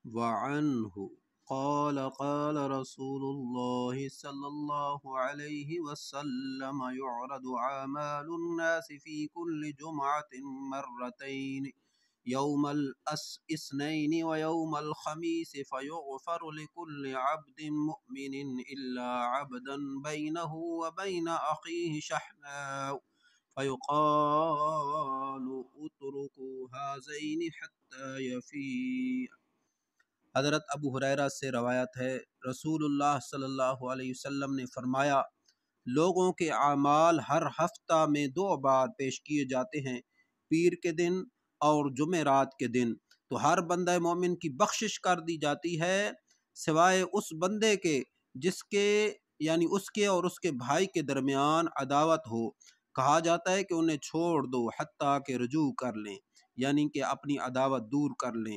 وعنه قال قال رسول الله صلى الله عليه وسلم يعرض أعمال الناس في كل جمعة مرتين يوم الاثنين ويوم الخميس فيغفر لكل عبد مؤمن إلا عبدا بينه وبين أخيه شحناء فيقال اتركوا هذين حتى يفيء۔ حضرت ابو ہریرہ سے روایت ہے، رسول اللہ صلی اللہ علیہ وسلم نے فرمایا، لوگوں کے اعمال ہر ہفتہ میں 2 بار پیش کیے جاتے ہیں، پیر کے دن اور جمعرات کے دن، تو ہر بندہ مومن کی بخشش کر دی جاتی ہے سوائے اس بندے کے جس کے یعنی اس کے اور اس کے بھائی کے درمیان عداوت ہو۔ کہا جاتا ہے کہ انہیں چھوڑ دو حتیٰ کہ رجوع کر لیں، یعنی کہ اپنی عداوت دور کر لیں۔